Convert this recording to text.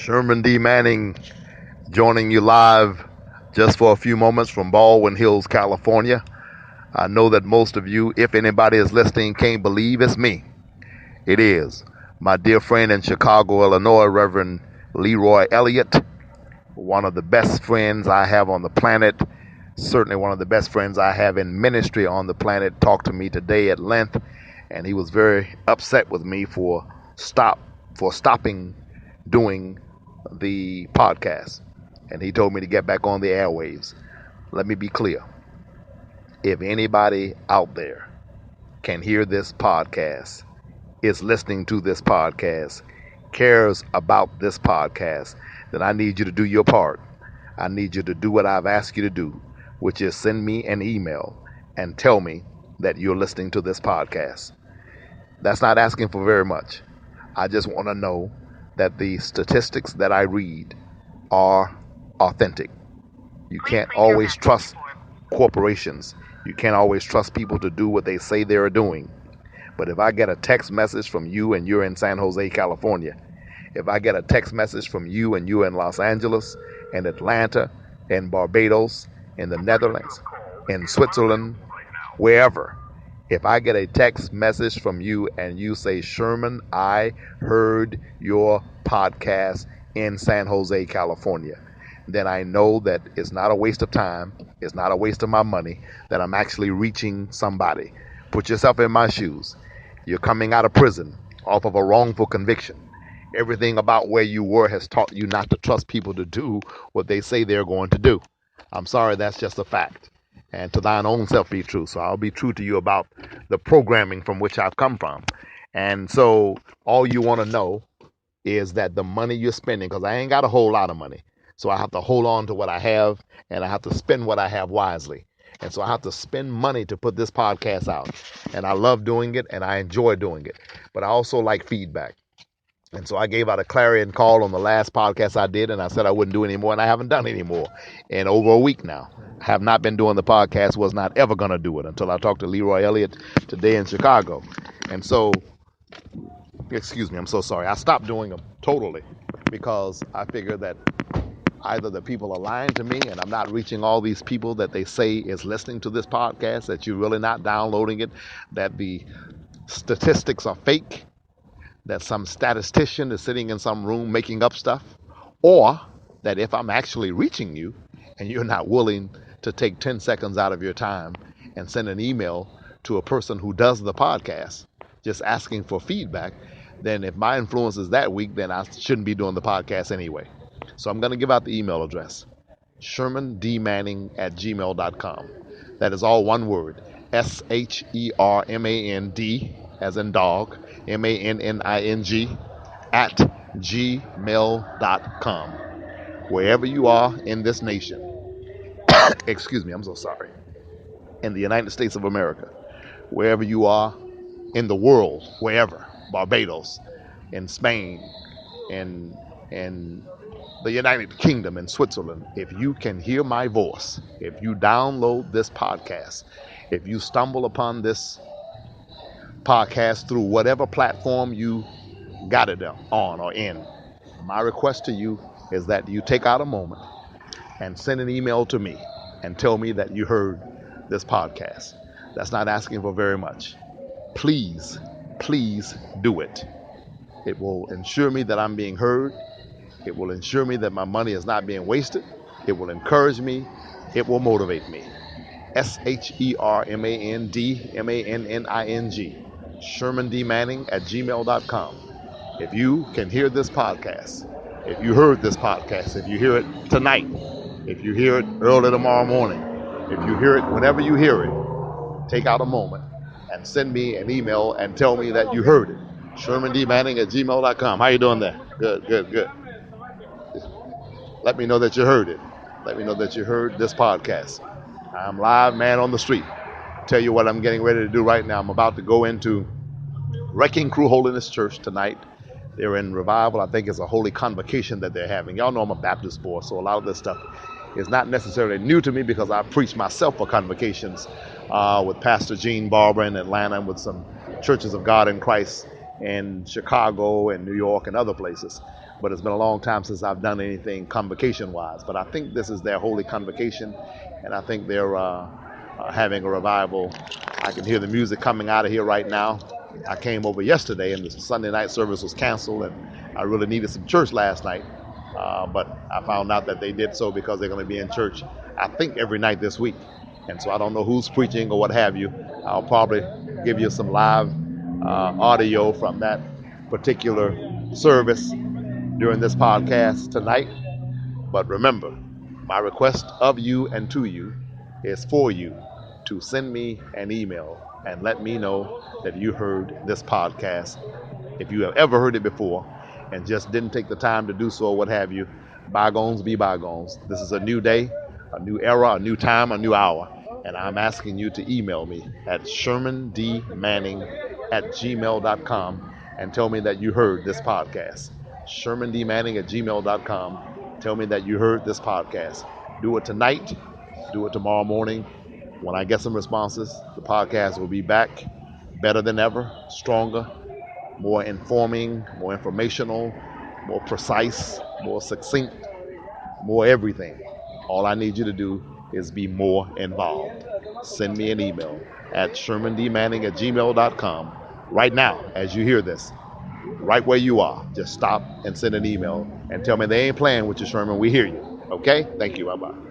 Sherman D. Manning joining you live just for a few moments from Baldwin Hills, California. I know that most of you, if anybody is listening, can't believe it's me. It is my dear friend in Chicago, Illinois, Reverend Leroy Elliott, one of the best friends I have on the planet, certainly one of the best friends I have in ministry on the planet, talked to me today at length, and he was very upset with me for stopping doing the podcast. And he told me to get back on the airwaves. Let me be clear. If anybody out there can hear this podcast, is listening to this podcast, cares about this podcast, then I need you to do your part. I need you to do what I've asked you to do, which is send me an email and tell me that you're listening to this podcast. That's not asking for very much. I just want to know that the statistics that I read are authentic. You can't always trust corporations. You can't always trust people to do what they say they're doing. But if I get a text message from you and you're in San Jose, California, if I get a text message from you and you're in Los Angeles, in Atlanta, in Barbados, in the Netherlands, in Switzerland, wherever, if I get a text message from you and you say, Sherman, I heard your podcast in San Jose, California, then I know that it's not a waste of time, it's not a waste of my money, that I'm actually reaching somebody. Put yourself in my shoes. You're coming out of prison off of a wrongful conviction. Everything about where you were has taught you not to trust people to do what they say they're going to do. I'm sorry, that's just a fact. And to thine own self be true. So I'll be true to you about the programming from which I've come from. And so all you want to know is that the money you're spending, because I ain't got a whole lot of money. So I have to hold on to what I have, and I have to spend what I have wisely. And so I have to spend money to put this podcast out. And I love doing it, and I enjoy doing it. But I also like feedback. And so I gave out a clarion call on the last podcast I did, and I said I wouldn't do any more, and I haven't done any more in over a week now. I have not been doing the podcast, was not ever going to do it until I talked to Leroy Elliott today in Chicago. And so, excuse me, I'm so sorry. I stopped doing them totally because I figured that either the people are lying to me and I'm not reaching all these people that they say is listening to this podcast, that you're really not downloading it, that the statistics are fake, that some statistician is sitting in some room making up stuff, or that if I'm actually reaching you and you're not willing to take 10 seconds out of your time and send an email to a person who does the podcast just asking for feedback, then if my influence is that weak, then I shouldn't be doing the podcast anyway. So I'm going to give out the email address, ShermanDManning@gmail.com. That is all one word, SHERMAND as in dog, MANNING at gmail.com. Wherever you are in this nation, excuse me, I'm so sorry, in the United States of America, wherever you are in the world, wherever, Barbados, in Spain, in the United Kingdom, in Switzerland, if you can hear my voice, if you download this podcast, if you stumble upon this podcast through whatever platform you got it on or in, my request to you is that you take out a moment and send an email to me and tell me that you heard this podcast. That's not asking for very much. Please, please do it. It will ensure me that I'm being heard. It will ensure me that my money is not being wasted. It will encourage me. It will motivate me. SHERMANDMANNING, ShermanDManning@gmail.com. If you can hear this podcast, if you heard this podcast, if you hear it tonight, if you hear it early tomorrow morning, if you hear it whenever you hear it, take out a moment and send me an email and tell me that you heard it. ShermanDManning@gmail.com. How you doing there? Good, good, good. Let me know that you heard it. Let me know that you heard this podcast. I'm live, man, on the street. Tell you what I'm getting ready to do right now. I'm about to go into Wrecking Crew Holiness Church tonight. They're in revival. I think it's a holy convocation that they're having. Y'all know I'm a Baptist boy, so a lot of this stuff is not necessarily new to me because I preach myself for convocations with Pastor Gene Barber in Atlanta and with some Churches of God in Christ in Chicago and New York and other places. but it's been a long time since I've done anything convocation-wise. But I think this is their holy convocation, and I think they're having a revival. I can hear the music coming out of here right now. I came over yesterday, and the Sunday night service was canceled, and I really needed some church last night. But I found out that they did so because they're going to be in church, I think, every night this week. And so I don't know who's preaching or what have you. I'll probably give you some live audio from that particular service during this podcast tonight. But remember, my request of you and to you is for you to send me an email and let me know that you heard this podcast. If you have ever heard it before and just didn't take the time to do so or what have you, bygones be bygones. This is a new day, a new era, a new time, a new hour. And I'm asking you to email me at shermandmanning@gmail.com and tell me that you heard this podcast. shermandmanning@gmail.com. Tell me that you heard this podcast. Do it tonight. Do it tomorrow morning. When I get some responses, the podcast will be back better than ever, stronger, more informing, more informational, more precise, more succinct, more everything. All I need you to do is be more involved. Send me an email at shermandmanning@gmail.com right now as you hear this. Right where you are, just stop and send an email and tell me they ain't playing with you, Sherman. We hear you. Okay? Thank you. Bye-bye.